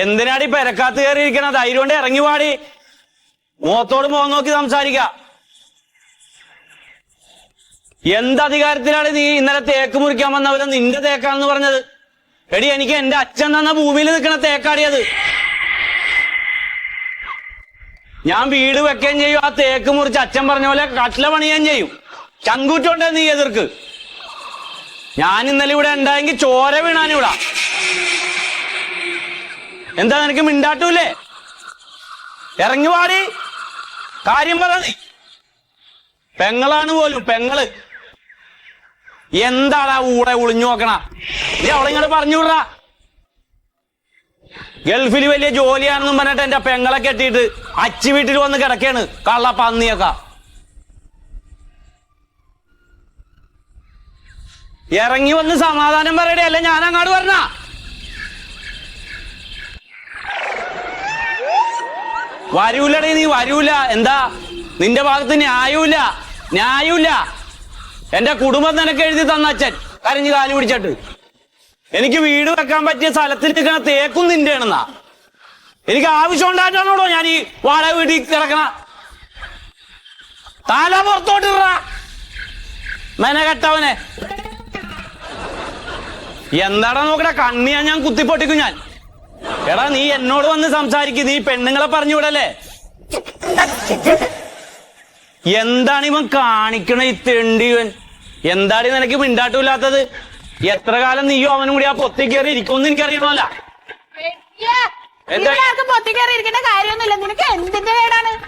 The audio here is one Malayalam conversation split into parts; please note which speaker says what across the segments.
Speaker 1: എന്തിനാടി പെരക്കാത്ത് കയറിയിരിക്കണ? ധൈര്യം കൊണ്ട് ഇറങ്ങി പാടി. മുഖത്തോട് മുഖം നോക്കി സംസാരിക്ക. എന്തധികാരത്തിലാണ് നീ ഇന്നലെ തേക്ക് മുറിക്കാൻ വന്നവരെ നിന്റെ തേക്കാണെന്ന് പറഞ്ഞത്? എടി, എനിക്ക് എന്റെ അച്ഛൻ തന്ന ഭൂമിയിൽ നിൽക്കണ തേക്കാടിയത്. ഞാൻ വീട് വെക്കുകയും ചെയ്യും, ആ തേക്ക് മുറിച്ച് അച്ഛൻ പറഞ്ഞ പോലെ കട്ടില പണിയുകയും ചെയ്യും. ചങ്കൂറ്റോണ്ടേ നീ എതിർക്ക്. ഞാൻ ഇന്നലെ ഇവിടെ ഉണ്ടായെങ്കിൽ ചോര വീണാനിവിടാ. എന്താ നിനക്ക് മിണ്ടാട്ടൂല്ലേ? ഇറങ്ങി പാടി. കാര്യം പറ. നീ പെങ്ങളാണ് പോലും, പെങ്ങള്. എന്താടാ ഊടെ ഒളിഞ്ഞു നോക്കണ? നീ അവളെ ഇങ്ങോട്ട് പറഞ്ഞു വിടറാ. ഗൾഫിൽ വലിയ ജോലിയാണെന്നും പറഞ്ഞിട്ട് എന്റെ പെങ്ങളെ കെട്ടിയിട്ട് അച്ചി വീട്ടിൽ വന്ന് കിടക്കാണ് കള്ള പന്നിയൊക്കെ. ഇറങ്ങി വന്ന് സമാധാനം പറയടേ, അല്ല ഞാൻ അങ്ങോട്ട് പറഞ്ഞ. വരൂലടേ, നീ വരൂല. എന്താ നിന്റെ ഭാഗത്ത് ന്യായമില്ല. എന്റെ കുടുംബം നിനക്ക് എഴുതി തന്ന അച്ഛൻ കരഞ്ഞ് കാലു പിടിച്ചിട്ട്. എനിക്ക് വീട് വെക്കാൻ പറ്റിയ സ്ഥലത്തിൽ നിൽക്കണ തേക്കും നിന്റെ ആണെന്നാ. എനിക്ക് ആവശ്യം ഉണ്ടായിട്ടാണോടോ ഞാൻ ഈ വാടക വീട്ടിൽ കിടക്കണ? താല പുറത്തോട്ടിറ മെനകെട്ടവനെ. എന്താടാ നോക്കടാ, കണ്ണിയാ ഞാൻ കുത്തിപ്പൊട്ടിക്കും ഞാൻ. എടാ, നീ എന്നോട് വന്ന് സംസാരിക്കും. നീ പെണ്ണുങ്ങളെ പറഞ്ഞു വിടല്ലേ? എന്താണ് ഇവൻ കാണിക്കണ ഈ തെണ്ടിവൻ? എന്താണ് നിനക്ക് മിണ്ടാട്ടില്ലാത്തത്? എത്ര കാലം നീയോ അവനും കൂടി ആ പൊത്തി കയറി ഇരിക്കുമെന്ന് എനിക്കറിയണമല്ല.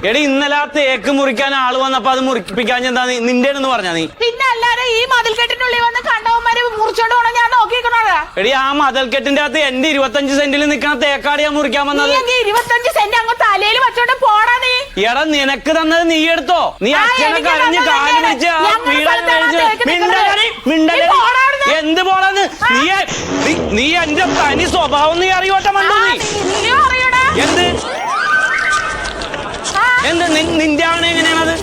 Speaker 1: എടി, ഇന്നലെ ആ തേക്ക് മുറിക്കാൻ ആള് വന്നപ്പോ അത് മുറിപ്പിക്കാൻ എന്താ നിന്റെ എന്ന് പറഞ്ഞാ നീ?
Speaker 2: പിന്നെ അല്ലാതെ ഈ മതിൽക്കെട്ടിനുള്ളിൽ വന്ന് കണ്ടവന്മാര് മുറിച്ചോണ്ട് പോണ ഞാൻ നോക്കിക്കണോടാ.
Speaker 1: എടി, ആ മതിൽക്കെട്ടിന്റെ അകത്ത് എന്റെ 25 സെന്റിൽ നിൽക്കണ തേക്കാടിയാ മുറിക്കാൻ വന്നത്.
Speaker 2: 25 സെന്റ് അങ്ങ് തലയിൽ വെച്ചോണ്ട് പോടാ നീ.
Speaker 1: എടാ, നിനക്ക് തന്നത് നീ എടുത്തോ? നീ അച്ഛനെ കരഞ്ഞ് കാല് പിടിച്ച് എന്ത് പോണെന്ന് നീ എന്റെ തനി സ്വഭാവം നീ അറിയോട്ടെ മണ്ടു. നീ എന്ത് നിന്റെ ആണ് എങ്ങനെയാണത്?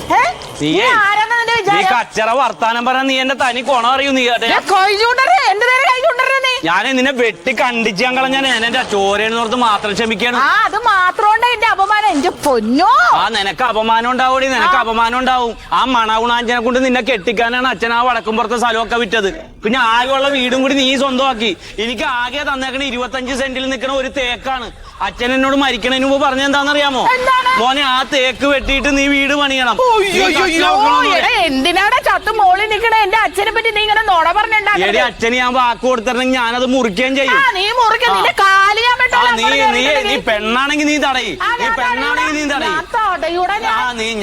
Speaker 1: നീ കച്ചറ വർത്താനം പറഞ്ഞ നീ എന്റെ തനി കൊണം അറിയൂ. നീ ഞാൻ നിന്നെ വെട്ടി കണ്ടിച്ച് ഞാൻ കളഞ്ഞാൽ എന്റെ ചോരയെന്ന് ഓർത്ത് മാത്രം ക്ഷമിക്കാണ്.
Speaker 2: അത് മാത്രമുണ്ട് എന്റെ അപമാനം. എന്റെ പൊന്നോ,
Speaker 1: നിനക്ക് അപമാനം ഉണ്ടാവൂടി, നിനക്ക് അപമാനം ഉണ്ടാവും. ആ മണഗുണാഞ്ചനെ കൊണ്ട് നിന്നെ കെട്ടിക്കാനാണ് അച്ഛൻ ആ വടക്കുംപുറത്തെ സ്ഥലമൊക്കെ വിറ്റത്. പിന്നെ ആകെയുള്ള വീടും കൂടി നീ സ്വന്തമാക്കി. എനിക്ക് ആകെ തന്നേക്കണ 25 സെന്റിൽ നിൽക്കണ ഒരു തേക്കാണ്. അച്ഛൻ എന്നോട് മരിക്കണതിന് മുമ്പ് പറഞ്ഞെന്താണെന്നറിയാമോ? മോനെ, ആ തേക്ക് വെട്ടിയിട്ട് നീ വീട് പണിയണം.
Speaker 2: എന്തിനാണ് ചത്തു മോളിൽ നിൽക്കണേ? എന്റെ അച്ഛനെ പറ്റി നീ ഇങ്ങനെ നോട പറഞ്ഞിട്ടുണ്ടാക്കി.
Speaker 1: എടി, അച്ഛന് ഞാൻ വാക്ക് കൊടുത്തിട്ടുണ്ടെങ്കിൽ ഞാനത് മുറിക്കുകയും ചെയ്യും. നീ പെണ്ണാണെങ്കിൽ നീ തടയും. നീ പെണ്ണാണെങ്കിൽ നീ തടയും.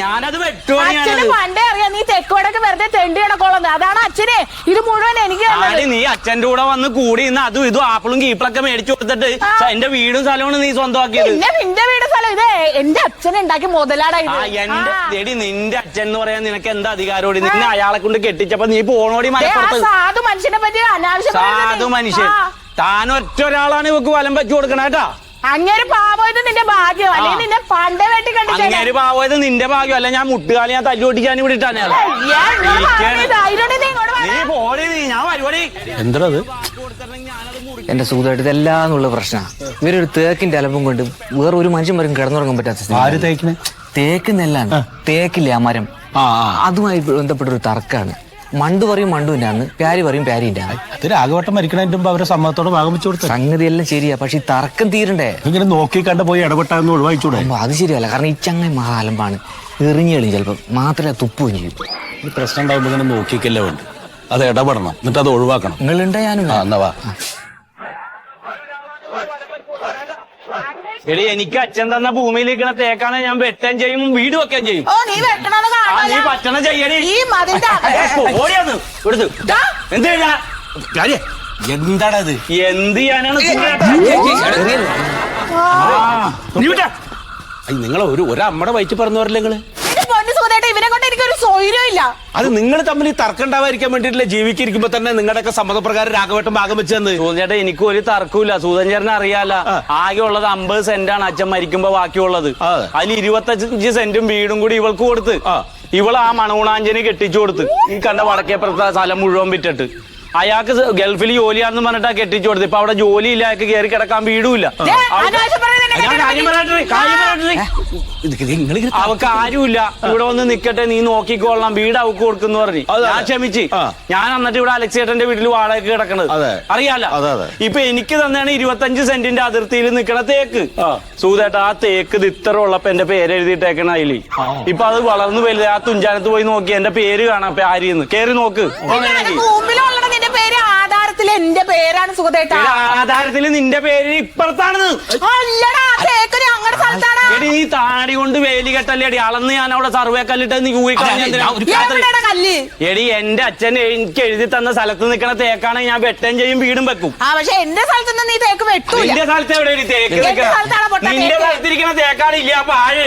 Speaker 1: ഞാനത് വെട്ടുവാണ്.
Speaker 2: പണ്ടേ അറിയാം നീ തെക്കുവടക്ക് വെറുതെ തെണ്ടി കിടക്കോളന്ന്. അതാണ് അച്ഛനെ ഇത് മുഴുവൻ എനിക്ക്.
Speaker 1: നീ അച്ഛന്റെ കൂടെ വന്ന് കൂടി ഇന്ന് അതും ഇതും ആപ്പിളും കീപ്പിളൊക്കെ മേടിച്ചു കൊടുത്തിട്ട് എന്റെ വീടും സ്ഥലമാണ് നീ സ്വന്തമാക്കിയത്.
Speaker 2: നിന്റെ വീട് സ്ഥലം ഇത് എന്റെ അച്ഛനെ ഉണ്ടാക്കി മുതലാടാ.
Speaker 1: എടി, നിന്റെ അച്ഛൻ എന്ന് പറയാൻ നിനക്ക് എന്താ അധികാരോടി? നിന്നെ അയാളെ കൊണ്ട് കെട്ടിച്ചപ്പോ നീ പോണോടി മലപ്പുറത്ത്.
Speaker 2: സാധു മനുഷ്യനെ പറ്റി അനാവശ്യം.
Speaker 1: സാധു മനുഷ്യൻ താൻ ഒറ്റ ഒരാളാണ് ഇവക്ക് വലം വെച്ചു കൊടുക്കണ കേട്ടാ.
Speaker 2: അങ്ങേര് പാവയത് നിന്റെ ഭാഗ്യം, അല്ലെങ്കിൽ നിന്നെ പണ്ടേ വെട്ടി കണ്ടിട്ട്.
Speaker 1: അങ്ങേര് പാവയത് നിന്റെ ഭാഗ്യം അല്ല. ഞാൻ മുട്ടുകാലി ഞാൻ തല്ലുകൊട്ടിക്കാൻ ഇവിടെ ഇട്ടാണ്. നീ പോടി, ഞാൻ പരിപാടി.
Speaker 3: എന്താ
Speaker 4: എന്റെ സുഖമായിട്ട് ഇതെല്ലാന്നുള്ള പ്രശ്നമാണ്. ഇവരൊരു തേക്കിന്റെ അലമ്പും കൊണ്ട് വേറെ ഒരു മനുഷ്യൻ വരും കിടന്നുറങ്ങാൻ പറ്റാത്ത. തേക്കുന്നല്ലാണ് തേക്കില്ലേ ആ മരം, അതുമായി ബന്ധപ്പെട്ടൊരു തർക്കമാണ്. മണ്ടു പറയും മണ്ടുവിന്റെ ആണ്, പ്യാരി പറയും പ്യാരിന്റെ ആണ്.
Speaker 3: രാഘവട്ടം മരിക്കണതിന്റെ മുമ്പ് അവരെ സമ്മതത്തോടെ ഭാഗം വെച്ചു കൊടുത്തു.
Speaker 4: സംഗതി എല്ലാം ശരിയാ, പക്ഷെ ഈ തർക്കം തീരണ്ടേ?
Speaker 3: ഇങ്ങനെ നോക്കി കണ്ട പോയി ഇടപെട്ടാന്ന് ഒഴിവായിച്ചൂടെ?
Speaker 4: അത് ശരിയല്ല, കാരണം ഈ ചങ്ങ മഹാലമ്പാണ്. എറിഞ്ഞെളിയും ചിലപ്പോ മാത്രമല്ല തുപ്പുകയും ചെയ്യും.
Speaker 3: ഈ പ്രശ്നം ഉണ്ടാകുമ്പോ ഇങ്ങനെ നോക്കിക്കല്ലേ വേണ്ട, അത് ഇടപെടണം, എന്നിട്ട് അത് ഒഴിവാക്കണം.
Speaker 4: നിങ്ങളുണ്ടാ ഞാനും
Speaker 3: എന്നാ.
Speaker 1: എടി, എനിക്ക് അച്ഛൻ തന്ന ഭൂമിയിൽ നിൽക്കണ തേക്കാണ് ഞാൻ വെട്ടാൻ ചെയ്യും, വീട് വെക്കാൻ ചെയ്യും. നീ പറ്റണ ചെയ്യണേ.
Speaker 3: എന്താണത്?
Speaker 1: എന്ത് ചെയ്യാനാണ്?
Speaker 3: നിങ്ങൾ ഒരമ്മടെ വയറ്റ് പറഞ്ഞവരല്ലേ നിങ്ങള്?
Speaker 2: ഇവനെ കൊണ്ട് എനിക്കൊരു സൗകര്യമില്ല.
Speaker 3: അത് നിങ്ങൾ തമ്മിൽ തർക്കം ഉണ്ടാവാതിരിക്കാൻ വേണ്ടിയിട്ടില്ല. ജീവിച്ചിരിക്കുമ്പോ തന്നെ നിങ്ങളുടെയൊക്കെ സമ്മതപ്രകാരം രാഘവട്ടം ഭാഗം വെച്ചെന്ന്.
Speaker 1: സൂതൻചേട്ടാ, എനിക്ക് ഒരു തർക്കമില്ല. സൂതൻചേട്ടനെ അറിയാല, ആകെ ഉള്ളത് 50 സെന്റാണ് അച്ഛൻ മരിക്കുമ്പോ ബാക്കിയുള്ളത്. അതിൽ 25 സെന്റും വീടും കൂടി ഇവൾക്ക് കൊടുത്ത് ഇവൾ ആ മണഗുണാഞ്ചന് കെട്ടിച്ചു കൊടുത്ത് ഈ കണ്ട വടക്കേപ്പുറത്തെ സ്ഥലം മുഴുവൻ വിറ്റിട്ട് അയാൾക്ക് ഗൾഫിൽ ജോലിയാണെന്ന് പറഞ്ഞിട്ടാ കെട്ടിച്ചു കൊടുത്ത്. ഇപ്പൊ അവിടെ ജോലി ഇല്ല, അയാൾക്ക് കയറി കിടക്കാൻ വീടുമില്ല. അവക്ക് ആരുമില്ല, ഇവിടെ വന്ന് നിക്കട്ടെ, നീ നോക്കിക്കോളാം, വീട് അവക്ക് കൊടുക്കുന്നു പറഞ്ഞു. ഞാൻ ക്ഷമിച്ച്. ഞാൻ എന്നിട്ട് ഇവിടെ അലക്സേട്ടന്റെ വീട്ടിൽ വാടക കിടക്കണത് അറിയാലോ. ഇപ്പൊ എനിക്ക് തന്നെയാണ് 25 സെന്റിന്റെ അതിർത്തിയിൽ നിക്കണ തേക്ക്. സൂതേട്ട, ആ തേക്ക് ഇത് ഇത്ര ഉള്ളപ്പോ എന്റെ പേര് എഴുതിയിട്ടേക്കണ അതില്. ഇപ്പൊ അത് വളർന്നു വലുത്. ആ തുഞ്ചാനത്ത് പോയി നോക്കി എന്റെ പേര് കാണാം. ആരിന്ന് കേറി നോക്ക്.
Speaker 2: നിന്റെ പേര് ആധാരത്തിൽ എന്റെ പേരാണ് സുഖദേട്ടാ.
Speaker 1: ആധാരത്തിൽ നിന്റെ പേര് ഇപ്പുറത്താണെന്ന്. എടി, നീ താടി കൊണ്ട് വേലി കെട്ടല്ലേ അടി. അളന്ന് ഞാൻ അവിടെ സർവേ കല്ലിട്ട് നീ എടി, എന്റെ അച്ഛൻ എനിക്ക് എഴുതി തന്ന സ്ഥലത്ത് നിൽക്കണ തേക്കാണെങ്കിൽ ഞാൻ വെട്ടം ചെയ്യും, വീടും വെക്കും.
Speaker 2: പക്ഷെ എന്റെ സ്ഥലത്ത് നീ തേക്ക് വെട്ടു.
Speaker 1: നിന്റെ സ്ഥലത്ത് എവിടെ തേക്ക്? നിന്റെ സ്ഥലത്തിരിക്കണ തേക്കാടില്ല. അപ്പൊ ആഴ്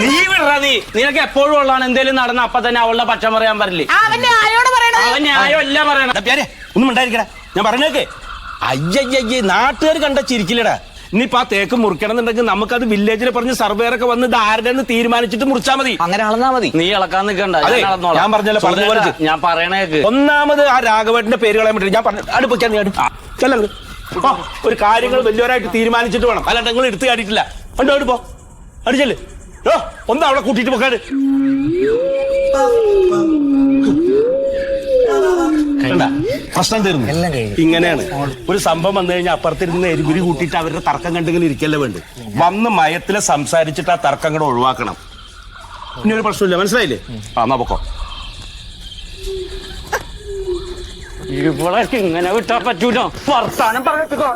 Speaker 1: നീ വിടറ. നിനക്ക് എപ്പോഴും ഉള്ളതാണ്. എന്തേലും നടന്ന അപ്പൊ തന്നെ അവളുടെ പക്ഷം പറയാൻ പറ്റില്ലേ? അവൻ ന്യായം അല്ല പറയണം.
Speaker 3: ഒന്നും ഉണ്ടായിരിക്കടാ, ഞാൻ പറഞ്ഞേക്കേ. അയ്യയ്യേ, നാട്ടുകാർ കണ്ട ചിരിക്കില്ലടാ. ഇനിയിപ്പോ ആ തേക്ക് മുറിക്കണം എന്നുണ്ടെങ്കിൽ നമുക്കത് വില്ലേജിൽ പറഞ്ഞ് സർവേറൊക്കെ വന്ന് ഇത് ആരുടെന്ന് തീരുമാനിച്ചിട്ട് മുറിച്ചാൽ മതി.
Speaker 4: അങ്ങനെ അളന്നാ മതി.
Speaker 1: നീ ഇളക്കാൻ നിൽക്കണ്ട.
Speaker 3: ഞാൻ പറഞ്ഞല്ലോ,
Speaker 1: ഞാൻ പറയണേക്ക്.
Speaker 3: ഒന്നാമത് ആ രാഘവേട്ടന്റെ പേര് കളയാൻ പറ്റില്ല. ഞാൻ പറഞ്ഞു അടുപ്പിക്കാൻ നീ ചെല്ലത്. ഒരു കാര്യങ്ങൾ വലിയവരായിട്ട് തീരുമാനിച്ചിട്ട് വേണം. അല്ലാണ്ട് നിങ്ങൾ എടുത്തു കാട്ടിട്ടില്ല. കണ്ടോ, അടുപ്പോ അടിച്ചല്ലേ. ഒന്ന് അവളെ കൂട്ടിട്ട് പോക്കാട്. പ്രശ്നം തീർന്നു. ഇങ്ങനെയാണ് ഒരു സംഭവം വന്നു കഴിഞ്ഞാൽ അപ്പുറത്തിരുന്ന് എരിപുരി കൂട്ടിയിട്ട് അവരുടെ തർക്കം കണ്ടിങ്ങനെ ഇരിക്കല്ലേ വേണ്ട. വന്ന് മയത്തിലെ സംസാരിച്ചിട്ട് ആ തർക്കം കൂടെ ഒഴിവാക്കണം. ഇനി ഒരു പ്രശ്നമില്ല, മനസ്സിലായില്ലേ? എന്നാ പൊക്കോ.
Speaker 1: ഇവിടെ ഇങ്ങനെ വിട്ടാ പറ്റൂല. വർത്താനം പറഞ്ഞിട്ടോ.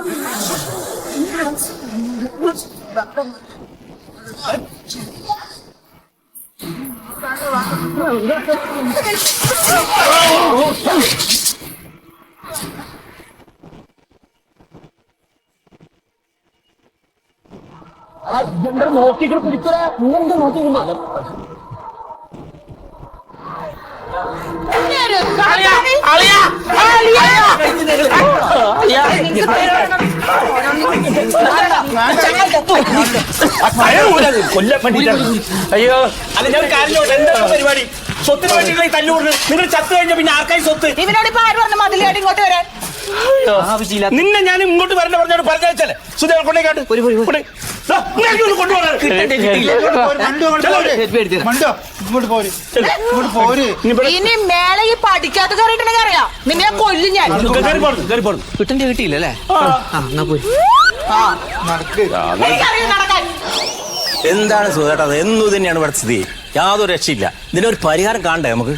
Speaker 1: നോക്കിട്ട് പിടിച്ചോടാ. നോക്കിക്കുന്നു.
Speaker 3: അയ്യോ, അല്ല ഞാൻ ഒരു കാര്യം ചോദിച്ചോട്ടെ? എന്താ പരിപാടി? സ്വത്തിന് വേണ്ടിയിട്ടുള്ള ഈ തല്ലുകൂടുന്നത്. നിങ്ങൾ ചത്തു കഴിഞ്ഞ പിന്നെ ആർക്കായി സ്വത്ത്?
Speaker 2: ഇവനോട് ഇപ്പൊ ആര് പറഞ്ഞു മതിലേട്ട് ഇങ്ങോട്ട് വരാൻ?
Speaker 3: നിന്നെ ഞാൻ ഇങ്ങോട്ട് വരേണ്ട പറഞ്ഞോട് പറഞ്ഞാൽ സുധേ കൊണ്ടേക്കാട്ട്
Speaker 2: ഇനി മേലെ ഈ പഠിക്കാത്ത കയറിയിട്ടുണ്ടെങ്കിൽ അറിയാം, നിന്നെ കൊല്ലും ഞാൻ.
Speaker 4: കിട്ടന്റെ കിട്ടിയില്ലല്ലേ?
Speaker 2: നടക്കാൻ
Speaker 5: എന്താണ് സുഖേട്ടാ, എന്നു തന്നെയാണ് ഇവിടെ സ്ഥിതി. യാതൊരു രക്ഷയില്ല. ഇതിനൊരു പരിഹാരം കാണണ്ടേ നമുക്ക്?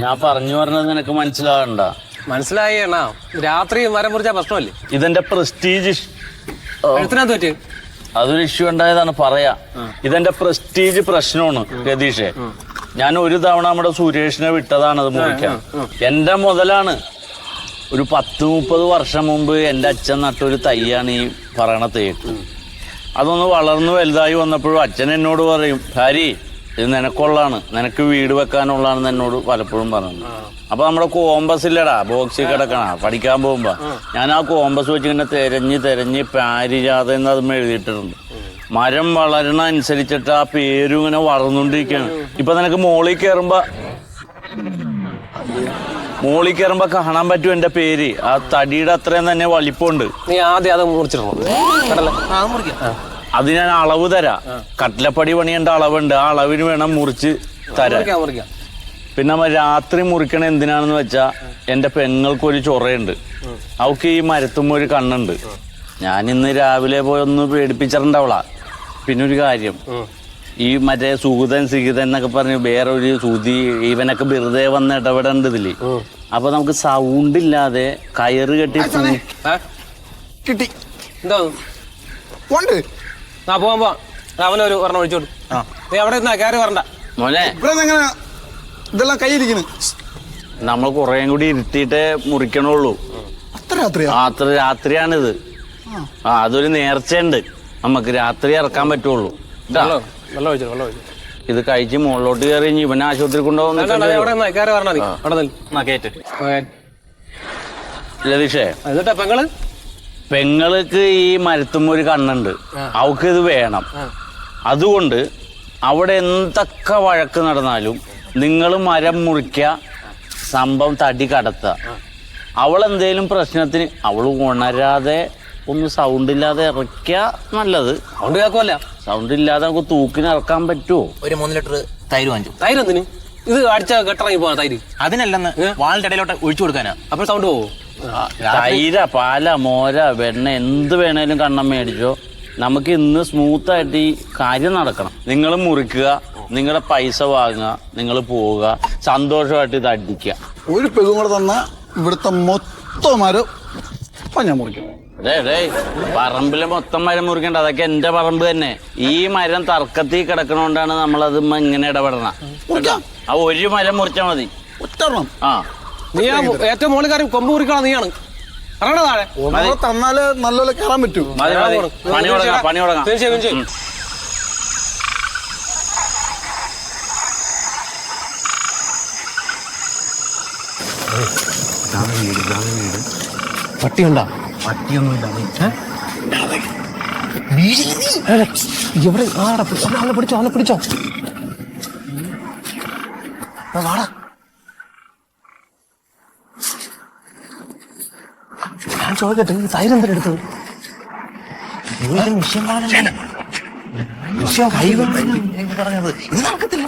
Speaker 1: ഞാൻ പറഞ്ഞു പറഞ്ഞത് നിനക്ക് മനസ്സിലാകണ്ട.
Speaker 6: മനസ്സിലായി അണ്ണാ. രാത്രി മരം മുറിച്ച പ്രശ്നമല്ലേ?
Speaker 1: ഇതെന്റെ പ്രസ്റ്റീജ്.
Speaker 6: പറ്റി
Speaker 1: അതൊരു ഇഷ്യൂ ഉണ്ടായതാണ് പറയാ. ഇതെന്റെ പ്രസ്റ്റീജ് പ്രശ്നമാണ് രതീഷേ. ഞാൻ ഒരു തവണ നമ്മുടെ സുരേഷിനെ വിട്ടതാണ് അത് മുറിക്കാൻ. എന്റെ മുതലാണ്. ഒരു 10-30 വർഷം മുമ്പ് എന്റെ അച്ഛൻ നട്ടൊരു തയ്യാണ് ഈ പറയണ തേക്ക്. അതൊന്ന് വളർന്നു വലുതായി വന്നപ്പോഴും അച്ഛൻ എന്നോട് പറയും, ഹരി ഇത് നിനക്കുള്ളതാണ്, നിനക്ക് വീട് വെക്കാനുള്ളതാണെന്ന് എന്നോട് പലപ്പോഴും പറഞ്ഞു. അപ്പൊ നമ്മുടെ കോമ്പസ് ഇല്ലടാ, ബോക്സിൽ കിടക്കണ പഠിക്കാൻ പോകുമ്പോ ഞാൻ ആ കോമ്പസ് വെച്ച് ഇങ്ങനെ തെരഞ്ഞ് പാരിജാത എന്ന് അതും എഴുതിയിട്ടുണ്ട്. മരം വളരണ അനുസരിച്ചിട്ട് ആ പേരും ഇങ്ങനെ വളർന്നുകൊണ്ടിരിക്കുകയാണ്. ഇപ്പൊ നിനക്ക് മോളിൽ കയറുമ്പോ കാണാൻ പറ്റും എന്റെ പേര്. ആ തടിയുടെ അത്രയും തന്നെ വലിപ്പമുണ്ട്.
Speaker 6: നീ ആദ്യം അത് മുറിച്ചിടണം.
Speaker 1: അത് ഞാൻ അളവ് തരാം. കട്ടിലപ്പടി പണിയേണ്ട അളവുണ്ട്. ആ അളവിന് വേണം മുറിച്ച് തരാം. പിന്നെ രാത്രി മുറിക്കണ എന്തിനാണെന്ന് വെച്ചാ എന്റെ പെങ്ങൾക്കൊരു ചൊറയുണ്ട്. അവൾക്ക് ഈ മരത്തുമ്പോ ഒരു കണ്ണുണ്ട്. ഞാൻ ഇന്ന് രാവിലെ പോയി ഒന്ന് പേടിപ്പിച്ചിട്ടുണ്ടാവളാ. പിന്നെ ഒരു കാര്യം, ഈ മറ്റേ സൂതൻ സിഹിതൻ എന്നൊക്കെ പറഞ്ഞ് വേറെ ഒരു സുതി ഇവനൊക്കെ വെറുതെ വന്ന് ഇടപെടേണ്ട ഇതില്. അപ്പൊ നമുക്ക് സൗണ്ട് ഇല്ലാതെ കയറ് കെട്ടി
Speaker 6: കിട്ടി. എന്താ പോവാൻ അവനൊരു ഒരെണ്ണം ഒഴിച്ചോട്ടു. നീ അവിടെ കയറി വരണ്ട
Speaker 1: മോനെ.
Speaker 7: ഇതെല്ലാം കൈയിരിക്കുന്നു.
Speaker 1: നമ്മൾ കുറേം കൂടി ഇരുത്തിയിട്ടേ മുറിക്കണുള്ളൂ. അത്ര രാത്രിയാണിത്. അതൊരു നേർച്ചയുണ്ട്. നമുക്ക് രാത്രി ഇറക്കാൻ പറ്റുള്ളൂ. ഇത് കഴിച്ച് മുകളിലോട്ട് കയറി ഇവനെ ആശുപത്രി കൊണ്ടുപോകുന്ന രതീഷേ,
Speaker 6: എന്നിട്ടാ
Speaker 1: പെങ്ങൾക്ക് ഈ മരത്തുമ്മ ഒരു കണ്ണുണ്ട്, അവൾക്ക് ഇത് വേണം. അതുകൊണ്ട് അവിടെ എന്തൊക്കെ വഴക്ക് നടന്നാലും നിങ്ങൾ മരം മുറിക്കുക, സംഭവം തടി കടത്തുക. അവളെന്തേലും പ്രശ്നത്തിന് അവൾ ഉണരാതെ ഒന്ന് സൗണ്ട് ഇല്ലാതെ ഇറക്കിയ നല്ലത്.
Speaker 6: സൗണ്ട് കേൾക്കുമല്ല.
Speaker 1: സൗണ്ട് ഇല്ലാതെ നമുക്ക് തൂക്കിന് ഇറക്കാൻ പറ്റുമോ?
Speaker 5: ഒരു 3 ലിറ്റർ തൈര് വാങ്ങിച്ചു.
Speaker 6: തൈര് എന്തിന്? ഇത് അടിച്ച കെട്ടിറങ്ങി പോവാ തൈര്?
Speaker 5: അതിനല്ലെന്ന് വാളിന്റെ ഇടയിലോട്ട് ഒഴിച്ചു കൊടുക്കാനാ.
Speaker 6: അപ്പോൾ സൗണ്ട് പോവോ?
Speaker 1: തൈര, പാല, മോര, വെണ്ണ എന്ത് വേണേലും കണ്ണം മേടിച്ചോ. നമുക്ക് ഇന്ന് സ്മൂത്തായിട്ട് ഈ കാര്യം നടക്കണം. നിങ്ങൾ മുറിക്കുക, നിങ്ങളുടെ പൈസ വാങ്ങുക, നിങ്ങൾ പോവുക, സന്തോഷമായിട്ട് ഇത് അടിക്കുക.
Speaker 7: ഒരു പെഗും കൂടെ തന്ന ഇവിടുത്തെ മൊത്തം മരം ഞാൻ മുറിക്കും.
Speaker 1: പറമ്പിലെ മൊത്തം മരം മുറിക്കണ്ട, അതൊക്കെ എന്റെ പറമ്പ് തന്നെ. ഈ മരം തർക്കത്തിൽ കിടക്കണോണ്ടാണ് നമ്മളത് ഇങ്ങനെ ഇടപെടണം. ആ ഒരു മരം മുറിച്ചാൽ മതി. ആ
Speaker 6: നീ ഏറ്റവും മുകളിൽ കാര്യം കൊമ്പ് മുറിക്കണം. നീയാണ് പറയണ താഴെ
Speaker 7: തന്നാലേ നല്ലപോലെ കയറാൻ പറ്റൂ.
Speaker 1: മതി മതി, പണി തുടങ്ങാം, പണി തുടങ്ങാം.
Speaker 6: തീർച്ചയായും.
Speaker 4: പട്ടിയുണ്ടോ? പട്ടിയൊന്നുമില്ല. എവിടെ? ആളെ പിടിച്ചോ, ആളെ പിടിച്ചോ. വാടാ. ഞാൻ ചോദിക്കട്ടെ, ഈ തൈര് എന്തിനാ എടുത്തത്? വിഷയം പറഞ്ഞത് ഇത് നടക്കത്തില്ല.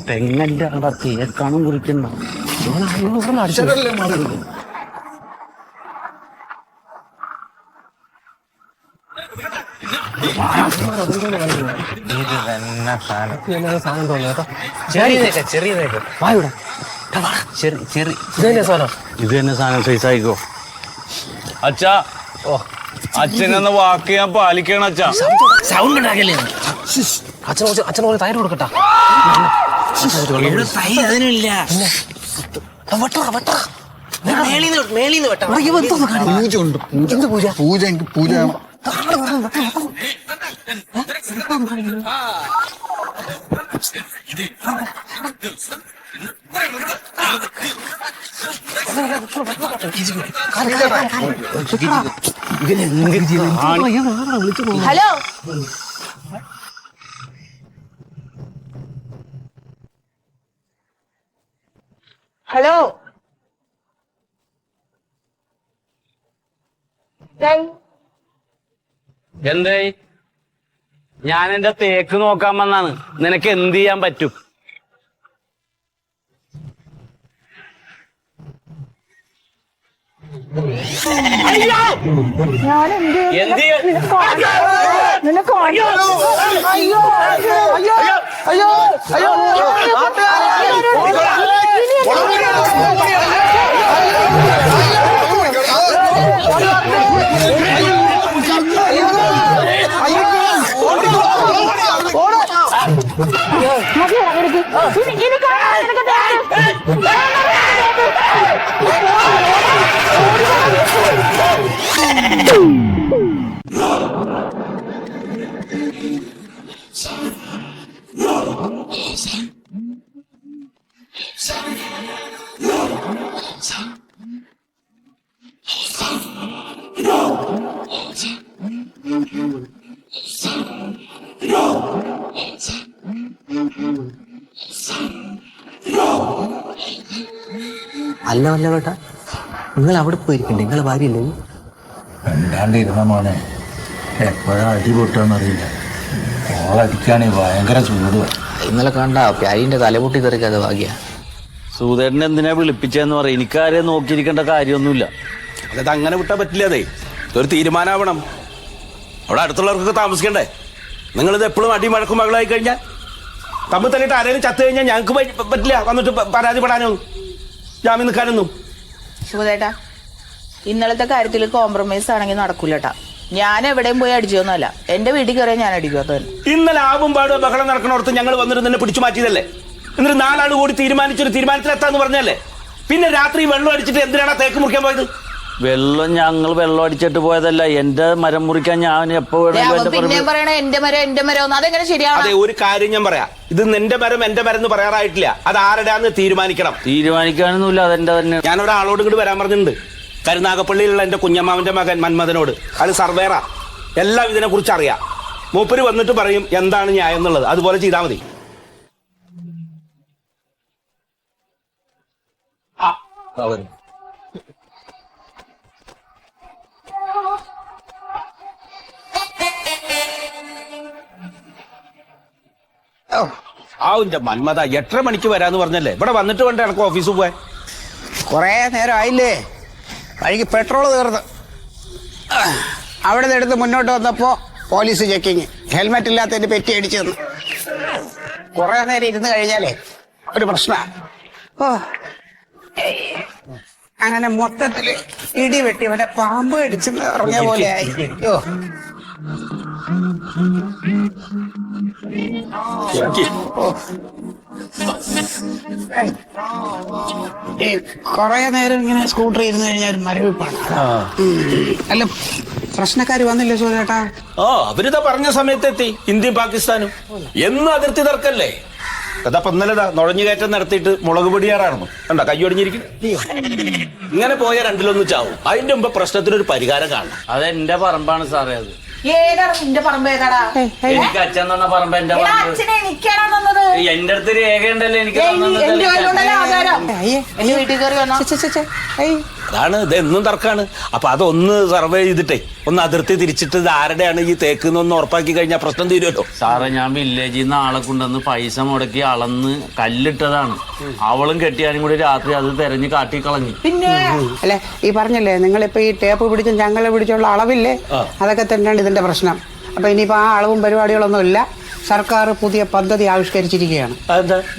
Speaker 1: തെങ്ങന്റെ കേക്കാണും കുറിക്കുന്ന ഇത് തന്നെ സാധനം സൈസ് ആയിക്കോ. അച്ഛാ, അച്ഛനെന്ന വാക്ക് ഞാൻ പാലിക്കണം. അച്ഛാ
Speaker 4: സൗണ്ട് ഉണ്ടാക്കല്ലേ. അച്ഛനോട് തൈര് കൊടുക്കട്ടാ.
Speaker 5: അതിനില്ല.
Speaker 7: പൂജ എനിക്ക് പൂജ
Speaker 2: ഹലോ, ഹലോ,
Speaker 1: എന്തായി? ഞാൻ എന്റെ തേക്ക് നോക്കാൻ വന്നാണ്. നിനക്ക് എന്ത് ചെയ്യാൻ പറ്റും?
Speaker 4: അല്ല വല്ല വേട്ടാ, നിങ്ങൾ അവിടെ പോയിരിക്കണ്ടേ? നിങ്ങളെ ഭാര്യയല്ലേ?
Speaker 8: രണ്ടാണ്ടിരുന്ന മോനെ എപ്പോഴാ അടി പൊട്ടാന്നറിയില്ല. ഓളടിക്കാണെ ഭയങ്കര ചൂടുക.
Speaker 4: ഇന്നലെ കണ്ട പ്യാരിന്റെ തലപൊട്ടി തെറിക്കാതെ ഭാഗ്യ.
Speaker 1: സൂതേട്ടൻ എന്തിനാ വിളിപ്പിച്ചെന്ന് പറയും. എനിക്കാരെ നോക്കിയിരിക്കേണ്ട കാര്യമൊന്നുമില്ല.
Speaker 3: അതായത് അങ്ങനെ വിട്ടാൽ പറ്റില്ല. അതെ, ഇതൊരു തീരുമാനമാവണം. അവിടെ അടുത്തുള്ളവർക്കൊക്കെ താമസിക്കണ്ടേ? നിങ്ങളിത് എപ്പോഴും അടി മഴക്കും മകളായി കഴിഞ്ഞാൽ തമ്മിൽ തല്ലിട്ട് ആരെങ്കിലും ചത്തു കഴിഞ്ഞാൽ ഞങ്ങൾക്ക് പറ്റില്ല വന്നിട്ട് പരാതിപ്പെടാനൊന്നും ജാമ്യം നിൽക്കാനൊന്നും.
Speaker 2: ശിവദേട്ടാ, ഇന്നലത്തെ കാര്യത്തിൽ കോംപ്രമൈസ് ആണെങ്കിൽ നടക്കൂലട്ടാ. ഞാൻ എവിടെയും പോയി അടിച്ചോന്നല്ല, എന്റെ വീട്ടിൽ കയറിയാൽ ഞാൻ അടിക്കാത്ത.
Speaker 3: ഇന്നലെ ആവും പാടും ബഹളം നടക്കണോടത്ത് ഞങ്ങൾ വന്നിട്ട് തന്നെ പിടിച്ചു മാറ്റിയതല്ലേ? എന്നിട്ട് 4 ആൾ കൂടി തീരുമാനിച്ചൊരു തീരുമാനത്തിലെത്താന്ന് പറഞ്ഞല്ലേ? പിന്നെ രാത്രി വെള്ളം അടിച്ചിട്ട് എന്തിനാണ് തേക്ക് മുറിക്കാൻ പോയത്?
Speaker 1: വെള്ളം ഞങ്ങൾ വെള്ളം അടിച്ചിട്ട് പോയതല്ല. എന്റെ മരം മുറിക്കാൻ ഞാൻ എപ്പോ
Speaker 2: പിന്നെ പറയണ എന്റെ മരം അതെങ്ങനെ ശരിയാണ്?
Speaker 3: അതെ, ഒരു കാര്യം ഞാൻ പറയാം. ഇത് നിന്റെ മരം എന്റെ മരം എന്ന് പറയാറായിട്ടില്ല. അത് ആരുടെയാന്ന് തീരുമാനിക്കണം.
Speaker 1: തീരുമാനിക്കാനൊന്നുമില്ല, അതെന്റെ തന്നെ.
Speaker 3: ഞാൻ ഒരാളോട് ഇങ്ങോട്ട് വരാൻ പറഞ്ഞിട്ടുണ്ട്. കരുനാഗപ്പള്ളിയിലുള്ള എന്റെ കുഞ്ഞമ്മാവന്റെ മകൻ മന്മഥനോട്. അത് സർവേറാ, എല്ലാം ഇതിനെ കുറിച്ച് അറിയാം. മൂപ്പര് വന്നിട്ട് പറയും എന്താണ് ന്യായം എന്നുള്ളത്. അതുപോലെ ചെയ്താൽ മതി. ആവിന്റെ മന്മഥ 8:30 മണിക്ക് വരാന്ന് പറഞ്ഞല്ലേ? ഇവിടെ വന്നിട്ട് വേണ്ട എനിക്ക് ഓഫീസിൽ പോയാ.
Speaker 9: കുറേ നേരം ആയില്ലേ? വഴിക്ക് പെട്രോൾ തീർന്ന് അവിടെ നിന്ന് എടുത്ത് മുന്നോട്ട് വന്നപ്പോൾ പോലീസ് ചെക്കിങ്. ഹെൽമെറ്റ് ഇല്ലാത്തതിന്റെ പെറ്റി അടിച്ചു തന്നു. കുറേ നേരം ഇരുന്ന് കഴിഞ്ഞാലേ ഒരു പ്രശ്നമാണ്. ഓ, അങ്ങനെ മൊത്തത്തില് ഇടി വെട്ടി അവനെ പാമ്പ് അടിച്ച് ഇറങ്ങിയ പോലെ ആയി. ഓ, കൊറേ നേരം ഇങ്ങനെ സ്കൂട്ടർ ഇരുന്ന് കഴിഞ്ഞാൽ ഒരു മരവിപ്പാണ്. അല്ല, പ്രശ്നക്കാര് വന്നില്ലേ സുഖേട്ടാ?
Speaker 3: അവരിതാ പറഞ്ഞ സമയത്ത് എത്തി. ഇന്ത്യയും പാകിസ്ഥാനും എന്നും അതിർത്തി തർക്കല്ലേ? അതപ്പൊ ഇന്നലെ നുഴഞ്ഞു കയറ്റം നടത്തിയിട്ട് മുളക് പൊടിയാറാണെന്ന് കണ്ട കയ്യൊടിഞ്ഞിരിക്കും. ഇങ്ങനെ പോയ രണ്ടിലൊന്നും ചാവും. അതിന്റെ മുമ്പ് പ്രശ്നത്തിനൊരു പരിഹാരം കാണണം.
Speaker 1: അതെന്റെ പറമ്പാണ് സാറേ. അത്
Speaker 2: ഏതാണ് നിന്റെ പറമ്പ്? ഏതാടാ?
Speaker 1: എനിക്ക് അച്ഛൻ തന്ന പറമ്പ് എന്റെ പറമ്പ്.
Speaker 2: അച്ഛനെ എനിക്കാണോ തന്നത്?
Speaker 1: എന്റെ അടുത്ത് രേഖയുണ്ടല്ലോ എനിക്ക്
Speaker 2: എന്റെ വീട്ടിൽ കയറി വന്നോ?
Speaker 3: അതാണ്, ഇത് എന്നും തർക്കാണ്. അപ്പൊ അതൊന്ന് സർവേ ചെയ്തിട്ടേ ഒന്ന് അതിർത്തി തിരിച്ചിട്ട് ഇത് ആരുടെയാണ് ഈ തേക്കുന്നൊന്ന് ഉറപ്പാക്കി കഴിഞ്ഞാൽ പ്രശ്നം തീരുമല്ലോ.
Speaker 1: സാറേ, ഞാൻ വില്ലേജിൽ നിന്ന് ആളെ കൊണ്ടുവന്ന് പൈസ മുടക്കി അളന്ന് കല്ലിട്ടതാണ്. അവളും കെട്ടിയാനും കൂടി രാത്രി അത് തെരഞ്ഞ് കാട്ടിക്കളഞ്ഞു.
Speaker 2: പിന്നെ
Speaker 9: അല്ലെ, ഈ പറഞ്ഞല്ലേ നിങ്ങളിപ്പോ ഈ ടേപ്പ് പിടിച്ചും ചങ്ങല പിടിച്ചുള്ള അളവില്ലേ, അതൊക്കെ തന്നെയാണ് ഇതിന്റെ പ്രശ്നം. അപ്പൊ ഇനിയിപ്പോ ആ അളവും പരിപാടികളൊന്നും ഇല്ല. സർക്കാർ പുതിയ പദ്ധതി ആവിഷ്കരിച്ചിരിക്കുകയാണ്.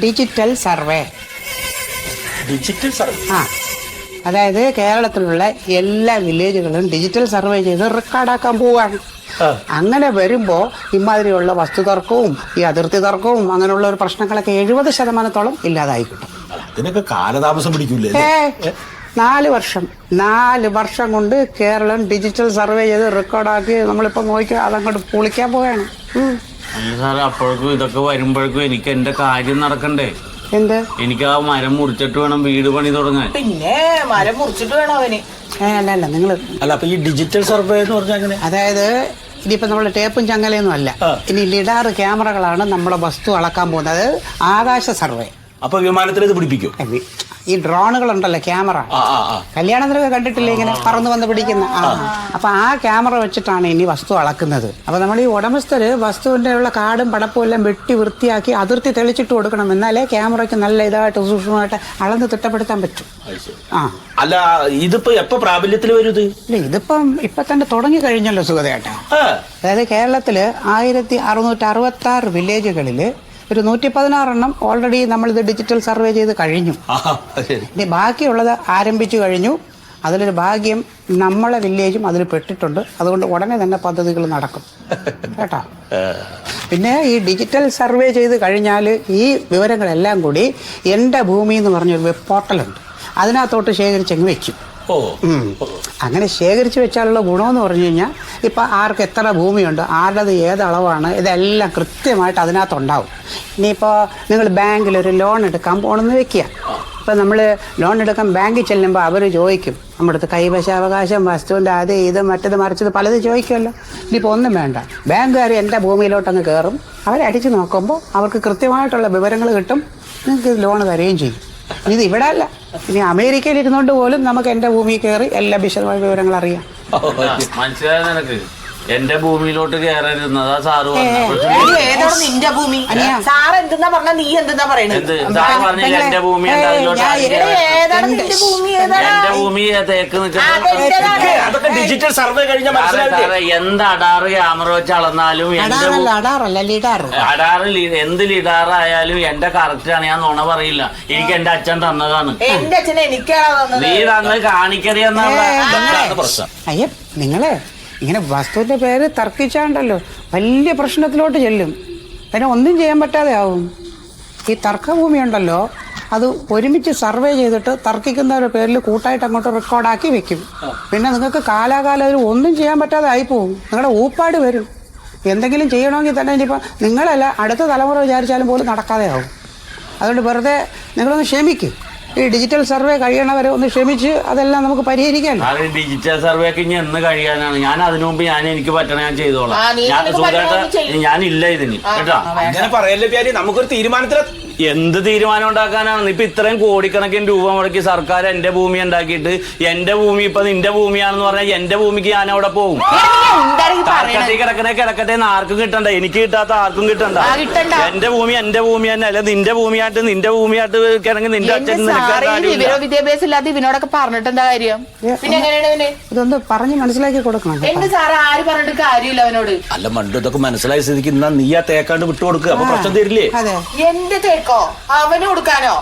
Speaker 9: Digital survey.
Speaker 3: Digital survey?
Speaker 9: ആ, അതായത് കേരളത്തിലുള്ള എല്ലാ വില്ലേജുകളും ഡിജിറ്റൽ സർവേ ചെയ്ത് റെക്കോർഡാക്കാൻ പോവാണ്. അങ്ങനെ വരുമ്പോ ഇമാതിരിയുള്ള വസ്തു തർക്കവും ഈ അതിർത്തി തർക്കവും അങ്ങനെയുള്ള ഒരു പ്രശ്നങ്ങളൊക്കെ 70% ഇല്ലാതായി കിട്ടും.
Speaker 3: അതിനൊക്കെ കാലതാമസം പിടിക്കൂലേ?
Speaker 9: 4 വർഷം കൊണ്ട് കേരളം ഡിജിറ്റൽ സർവേ ചെയ്ത് റെക്കോർഡാക്കി നമ്മളിപ്പോ നോക്കി അതങ്ങോട്ട് പൊളിക്കാൻ പോവാണ്.
Speaker 1: അല്ല സാറേ, അപ്പോഴേക്കും ഇതൊക്കെ വരുമ്പോഴേക്കും എനിക്ക് എന്റെ കാര്യം നടക്കണ്ടേ?
Speaker 9: എന്ത്?
Speaker 1: എനിക്ക് ആ മരം മുറിച്ചിട്ട് വേണം വീട് പണി തുടങ്ങാൻ.
Speaker 2: പിന്നെ മരം മുറിച്ചിട്ട് വേണം അവന്.
Speaker 9: അല്ല നിങ്ങൾ
Speaker 3: അല്ല, അപ്പൊ ഈ ഡിജിറ്റൽ സർവേ എന്ന് പറഞ്ഞാൽ അങ്ങനെ?
Speaker 9: അതായത് ഇനിയിപ്പോ നമ്മള് ടേപ്പും ചങ്ങലയൊന്നും അല്ല, ഇനി ലിഡാർ ക്യാമറകളാണ് നമ്മളെ വസ്തു അളക്കാൻ പോകുന്നത്. ആകാശ സർവേ.
Speaker 3: അപ്പൊ വിമാനത്തിൽ ഇത് പിടിപ്പിക്കും?
Speaker 9: ഈ ഡ്രോണുകൾ ഉണ്ടല്ലോ, ക്യാമറ. കല്യാണത്തിലൊക്കെ കണ്ടിട്ടില്ലേ ഇങ്ങനെ പറന്ന് വന്ന് പിടിക്കുന്ന? അപ്പൊ ആ ക്യാമറ വെച്ചിട്ടാണ് ഇനി വസ്തു അളക്കുന്നത്. അപ്പൊ നമ്മൾ ഈ ഉടമസ്ഥര് വസ്തുവിന്റെ ഉള്ള കാടും പടപ്പും എല്ലാം വെട്ടി വൃത്തിയാക്കി അതിർത്തി തെളിച്ചിട്ട് കൊടുക്കണം. എന്നാലേ ക്യാമറയ്ക്ക് നല്ല ഇതായിട്ട് സൂക്ഷ്മമായിട്ട് അളന്ന് തിട്ടപ്പെടുത്താൻ പറ്റും.
Speaker 3: അല്ല, ഇതിപ്പോ എപ്പോ പ്രാബല്യത്തിൽ വരും ഇത്?
Speaker 9: ഇല്ല, ഇതിപ്പം ഇപ്പൊ തന്നെ തുടങ്ങി കഴിഞ്ഞല്ലോ സുഗതേട്ടാ. അതായത് കേരളത്തില് 1666 വില്ലേജുകളില് ഒരു 116 ഓൾറെഡി നമ്മളിത് ഡിജിറ്റൽ സർവേ ചെയ്ത് കഴിഞ്ഞു. ഇനി ബാക്കിയുള്ളത് ആരംഭിച്ചു കഴിഞ്ഞു. അതിലൊരു ഭാഗ്യം നമ്മളെ വില്ലേജും അതിൽ പെട്ടിട്ടുണ്ട്. അതുകൊണ്ട് ഉടനെ തന്നെ പദ്ധതികൾ നടക്കും കേട്ടോ. പിന്നെ ഈ ഡിജിറ്റൽ സർവേ ചെയ്ത് കഴിഞ്ഞാൽ ഈ വിവരങ്ങളെല്ലാം കൂടി എൻ്റെ ഭൂമി എന്ന് പറഞ്ഞൊരു വെബ് പോർട്ടലുണ്ട്, അതിനകത്തോട്ട് ശേഖരിച്ചങ്ങ് വെക്കും. അങ്ങനെ ശേഖരിച്ച് വെച്ചാലുള്ള ഗുണമെന്ന് പറഞ്ഞു കഴിഞ്ഞാൽ ഇപ്പം ആർക്ക് എത്ര ഭൂമിയുണ്ട്, ആരുടേത് ഏതളവാണ്, ഇതെല്ലാം കൃത്യമായിട്ട് അതിനകത്തുണ്ടാവും. ഇനിയിപ്പോൾ നിങ്ങൾ ബാങ്കിലൊരു ലോൺ എടുക്കാൻ പോകണമെന്ന് വെക്കുക. ഇപ്പം നമ്മൾ ലോൺ എടുക്കാൻ ബാങ്കിൽ ചെല്ലുമ്പോൾ അവർ ചോദിക്കും നമ്മുടെ അടുത്ത് കൈവശാവകാശം, വസ്തുവിൻ്റെ അത് ഇത് മറ്റത് മറിച്ചത് പലത് ചോദിക്കുമല്ലോ. ഇനിയിപ്പോൾ ഒന്നും വേണ്ട, ബാങ്കുകാർ എൻ്റെ ഭൂമിയിലോട്ടങ്ങ് കയറും. അവരടിച്ച് നോക്കുമ്പോൾ അവർക്ക് കൃത്യമായിട്ടുള്ള വിവരങ്ങൾ കിട്ടും. നിങ്ങൾക്ക് ലോൺ തരുകയും ചെയ്യും. ഇത് ഇവിടെ അല്ല, ഇനി അമേരിക്കയിൽ ഇരുന്നുകൊണ്ട് പോലും നമുക്ക് എന്റെ ഭൂമിയിൽ കയറി എല്ലാ വിശദമായ വിവരങ്ങൾ അറിയാം.
Speaker 1: മനസ്സിലായ നിനക്ക്? എന്റെ ഭൂമിയിലോട്ട് കയറരുന്നതാ സാറ്
Speaker 2: നിന്റെ ഭൂമി. സാറ് എന്തെന്നാ പറഞ്ഞ, നീ എന്തെന്നാ പറയണത്?
Speaker 1: എന്റെ ഭൂമി എന്റെ ഭൂമി തേക്ക്
Speaker 3: ഡിജിറ്റൽ സർവേ കഴിഞ്ഞ
Speaker 1: എന്ത് അടാറ് ക്യാമറ വെച്ച് അളന്നാലും അടാറ് എന്ത് ലിഡാറായാലും എന്റെ കറക്റ്റ് ആണ്. ഞാൻ നുണ പറയില്ല. എനിക്ക് എന്റെ അച്ഛൻ തന്നതാണ്.
Speaker 2: എന്റെ അച്ഛനെ എനിക്കാണ്
Speaker 1: നീ തന്നത് കാണിക്കറിയെന്നാണ്
Speaker 3: പ്രശ്നം.
Speaker 9: അയ്യ, നിങ്ങളെ ഇങ്ങനെ വസ്തുവിന്റെ പേര് തർക്കിച്ചാണ്ടല്ലോ വലിയ പ്രശ്നത്തിലോട്ട് ചെല്ലും. പിന്നെ ഒന്നും ചെയ്യാൻ പറ്റാതെ ആവും. ഈ തർക്കഭൂമി ഉണ്ടല്ലോ, അത് ഒരുമിച്ച് സർവേ ചെയ്തിട്ട് തർക്കിക്കുന്നവരുടെ പേരിൽ കൂട്ടായിട്ട് അങ്ങോട്ട് റെക്കോർഡാക്കി വെക്കും. പിന്നെ നിങ്ങൾക്ക് കാലാകാലം ഒരു ഒന്നും ചെയ്യാൻ പറ്റാതെ ആയിപ്പോവും. നിങ്ങളുടെ ഊപ്പാട് വരും. എന്തെങ്കിലും ചെയ്യണമെങ്കിൽ തന്നെ ഇനിയിപ്പോൾ നിങ്ങളല്ല അടുത്ത തലമുറ വിചാരിച്ചാലും പോലും നടക്കാതെ ആവും. അതുകൊണ്ട് വെറുതെ നിങ്ങളൊന്ന് ക്ഷമിക്കും. ഈ ഡിജിറ്റൽ സർവേ കഴിയണവരെ ഒന്ന് ക്ഷമിച്ച് അതെല്ലാം നമുക്ക് പരിഹരിക്കാമല്ലോ.
Speaker 1: അത് ഡിജിറ്റൽ സർവേ ഒക്കെ ഇനി എന്ന് കഴിയാനാണ്? ഞാൻ അതിനു മുമ്പ് എനിക്ക് പറ്റണ ഞാൻ ചെയ്തോളാം. ഞാനില്ല ഇതിന് കേട്ടോ.
Speaker 3: അങ്ങനെ പറയല്ലേ പ്യാരി, നമുക്കൊരു തീരുമാനത്തിൽ
Speaker 1: എന്ത് തീരുമാനം ഉണ്ടാക്കാനാണ്? ഇപ്പൊ ഇത്രയും കോടിക്കണക്കിന് രൂപ മുടക്കി സർക്കാർ എന്റെ ഭൂമി ഉണ്ടാക്കിയിട്ട് എന്റെ ഭൂമി ഇപ്പൊ നിന്റെ ഭൂമിയാണെന്ന് പറഞ്ഞാൽ എന്റെ ഭൂമിക്ക് ഞാൻ അവിടെ പോകും. കിടക്കട്ടെ ആർക്കും കിട്ടണ്ട, എനിക്ക് കിട്ടാത്ത ആർക്കും കിട്ടണ്ട. എന്റെ ഭൂമി എന്റെ ഭൂമി തന്നെ അല്ല, നിന്റെ ഭൂമിയായിട്ട് കിടങ്ങി നിന്റെ അച്ഛൻ
Speaker 2: വിദ്യാഭ്യാസം ഇല്ലാതെ ഇവനോടൊക്കെ പറഞ്ഞിട്ട് എന്താ കാര്യം? പിന്നെ എങ്ങനെയാണ്
Speaker 9: ഇതൊന്ന് പറഞ്ഞ് മനസ്സിലാക്കി കൊടുക്കണം.
Speaker 2: എന്റെ സാറ് ആര് പറഞ്ഞിട്ട് കാര്യമില്ല അവനോട്.
Speaker 3: അല്ല മണ്ടു, ഇതൊക്കെ മനസ്സിലായി സ്ഥിതിക്ക് എന്നാ നീ ആ തേക്കാണ്ട് വിട്ടുകൊടുക്കുക. അപ്പൊ പ്രശ്നം തരില്ലേ?
Speaker 9: അതെ,
Speaker 2: എന്റെ തേക്കോ അവന് കൊടുക്കാനോ?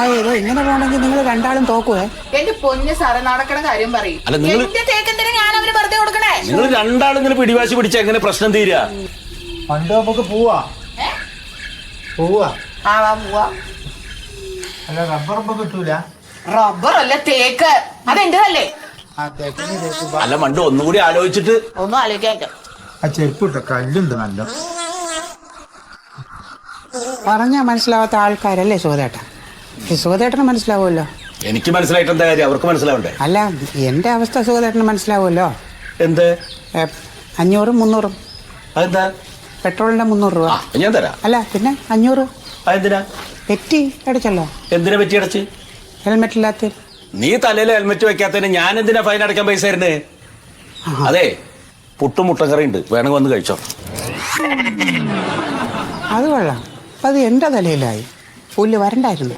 Speaker 9: അയ്യോ, ഇങ്ങനെ പോണെങ്കിൽ നിങ്ങൾ രണ്ടാളും തോക്കുവേ.
Speaker 2: എന്റെ പൊന്ന് സാറേ, നടക്കണ കാര്യം പറയും.
Speaker 3: അല്ല, നിങ്ങൾ-
Speaker 2: എന്റെ തേക്കെന്തിനാ ഞാൻ അവന് വെറുതെ കൊടുക്കണേ?
Speaker 3: നിങ്ങൾ രണ്ടാളും ഇങ്ങനെ പിടിവാശി പിടിച്ച എങ്ങനെ പ്രശ്നം തീരുക?
Speaker 8: പണ്ട് നമുക്ക് പോവാ.
Speaker 2: പോവാ.
Speaker 8: അല്ല റബ്ബർ കിട്ടൂല.
Speaker 2: റബ്ബർ അല്ല, തേക്ക്. അതെന്റേതല്ലേ?
Speaker 8: ആ തേക്കിന് തേക്ക്.
Speaker 3: അല്ല മണ്ടു, ഒന്നുകൂടി ആലോചിച്ചിട്ട്.
Speaker 2: ഒന്നും ആലോചിക്കാൻ.
Speaker 8: ആ ചെരുപ്പ് ഇട്ട കല്ലുണ്ട് നല്ല.
Speaker 9: പറഞ്ഞാൽ മനസ്സിലാവാത്ത ആൾക്കാരല്ലേ സുഗതേട്ട? ഈ സുഗതേട്ടന് മനസ്സിലാവുമല്ലോ.
Speaker 3: എനിക്ക് മനസ്സിലായിട്ട് എന്താ കാര്യം? അവർക്ക് മനസ്സിലാവണ്ടേ?
Speaker 9: അല്ല, എന്റെ അവസ്ഥ സുഗതേട്ടന് മനസ്സിലാവുമല്ലോ.
Speaker 3: എന്ത്?
Speaker 9: 500 300.
Speaker 3: അതെന്താ?
Speaker 9: പെട്രോളിന്റെ 300 രൂപ.
Speaker 3: ഞാൻ തരാം.
Speaker 9: അല്ല പിന്നെ 500
Speaker 3: അതെന്തിനാ?
Speaker 9: പെറ്റി അടിച്ചല്ലോ.
Speaker 3: എന്തിനാ പറ്റി അടച്ച്?
Speaker 9: ഹെൽമെറ്റ് ഇല്ലാത്ത.
Speaker 3: നീ തലയിൽ ഹെൽമെറ്റ് വെക്കാത്തതിന് ഞാൻ എന്തിനാ ഫൈൻ അടയ്ക്കാൻ പൈസ തരുന്നേ? അതെ, പുട്ടും മുട്ടക്കറി ഉണ്ട്, വേണമെങ്കിൽ വന്ന് കഴിച്ചോ.
Speaker 9: അത് കൊള്ളാം. അത് എന്റെ തലയിലായി. പുല്ല് വരണ്ടായിരുന്നു.